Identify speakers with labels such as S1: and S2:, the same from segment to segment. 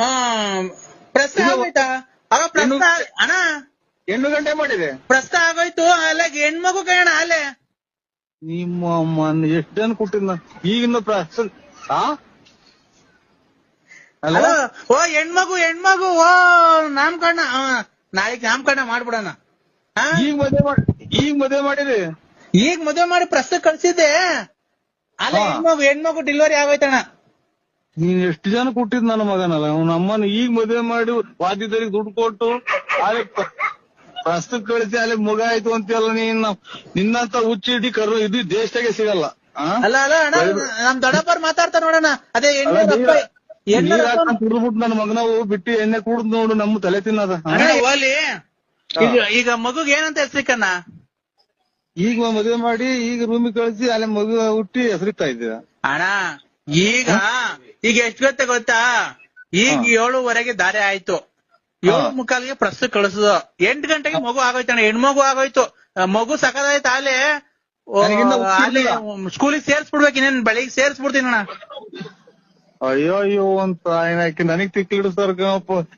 S1: ಆ, ಪ್ರಸ್ತ ಆಗೋಯ್ತಾ ಅವ ಪ್ರಸ್ತ ಅಣ್ಣ
S2: ಹೆಣ್ಣು ಗಂಟೆ ಮಾಡಿದೆ.
S1: ಪ್ರಸ್ತ ಆಗೋಯ್ತು ಅಲ್ಲ ಹೆಣ್ಮಗು ಕಣ ಅಲ್ಲೇ
S2: ನಿಮ್ಮ ಅಮ್ಮ ಎಷ್ಟು ಜನ ಕೊಟ್ಟಿದ್ನ ಈಗಿನ ಅಲ್ಲ
S1: ಅಲೋ ಓ ಹೆಣ್ಮಗು ಓ ನಾಮಕರಣ ನಾಳೆಗ್ ನಾಮಕರಣ ಮಾಡ್ಬಿಡಣ
S2: ಈಗ ಮದುವೆ ಮಾಡಿರಿ.
S1: ಈಗ ಮದುವೆ ಮಾಡಿ ಪ್ರಸ್ತ ಕಳ್ಸಿದ್ದೆ ಅಲ್ಲ ಹೆಣ್ಮಗು ಡೆಲಿವರಿ ಆಗೋಯ್ತಣ್ಣ.
S2: ನೀನ್ ಎಷ್ಟು ಜನ ಕೊಟ್ಟಿದ್ ನನ್ನ ಮಗನಲ್ಲ ಅವ್ನ ಅಮ್ಮನ ಈಗ ಮದುವೆ ಮಾಡಿ ವಾದ್ಯದರಿಗೆ ದುಡ್ಡು ಕೊಟ್ಟು ಅಲ್ಲಿ ಪ್ರಸ್ತುತ ಕಳಿಸಿ ಅಲ್ಲಿ ಮಗ ಆಯ್ತು ಅಂತೆಲ್ಲ ನೀನ್ ನಿನ್ನಂತ ಹುಚ್ಚಿಡಿ ಕರು ಇದು ದೇಶದಾಗೆ ಸಿಗಲ್ಲ.
S1: ಅಲ್ಲ ಅಣ್ಣ ನಮ್ ದೊಡ್ಡಪ್ಪರ್ ಮಾತಾಡ್ತಾರ ನೋಡಣ ಅದೇ
S2: ಕುಡ್ದ್ಬಿಟ್ಟು ನನ್ನ ಮಗನವು ಬಿಟ್ಟು ಎಣ್ಣೆ ಕುಡ್ದ್ ನೋಡು ನಮ್ಮ ತಲೆ ತಿನ್ನದ.
S1: ಓಲಿ ಈಗ ಮಗುಗ್ ಏನಂತ ಹೆಸರಿಕಣ್ಣ?
S2: ಈಗ ಮದುವೆ ಮಾಡಿ ಈಗ ರೂಮಿಗೆ ಕಳಿಸಿ ಅಲ್ಲಿ ಮಗು ಹುಟ್ಟಿ ಹೆಸರಿತಾ ಇದ್ದೀರ
S1: ಅಣ್ಣ. ಈಗ ಎಷ್ಟು ಗೊತ್ತಾ ಈಗ 7:15 ದಾರೆ ಆಯ್ತು, 7:45 ಪ್ರಸ್ತು ಕಳಿಸುದು, 8 ಗಂಟೆಗೆ ಮಗು ಆಗೋಯ್ತಣ್ಣ, ಹೆಣ್ಮಗು ಆಗೋಯ್ತು. ಮಗು ಸಕದಾಯ್ತು ಅಲ್ಲಿ ಸ್ಕೂಲಿಗೆ ಸೇರ್ಸ್ಬಿಡ್ಬೇಕು, ಇನ್ನೇನ್ ಬೆಳಿಗ್ಗೆ ಸೇರ್ಸ್ಬಿಡ್ತೀನಿ ಅಣ್ಣ.
S2: ಅಯ್ಯೋ ಅಂತ ಆಯ್ಕೆ ನನಗ್ ತಿಕ್ಕಿಡು ಸರ್.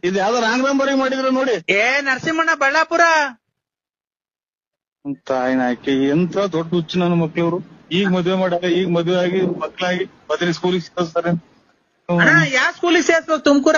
S2: ಇದು ಯಾವ್ದೋ ರಾಂಗ್ ನಂಬರಿಗೆ ಮಾಡಿದ್ರು ನೋಡಿ.
S1: ನರಸಿಂಹಣ್ಣ ಬಳ್ಳಾಪುರ
S2: ಅಂತ ಆಯ್ಕೆ ಎಂತ ದೊಡ್ಡ ಹುಚ್ಚು ನನ್ನ ಮಕ್ಳವ್ರು. ಈಗ ಮದುವೆ ಮಾಡ್ಯಾರ, ಈಗ ಮದುವೆ ಆಗಿ ಮಕ್ಳಾಗಿ ಬದಲಿ ಸ್ಕೂಲಿಗೆ ಸೇರಿಸ್ತಾರೆ.
S1: ಯಾವ ಸ್ಕೂಲಿಗೆ ಸೇರ್ಸ್ಬೇಕು? ತುಮಕೂರ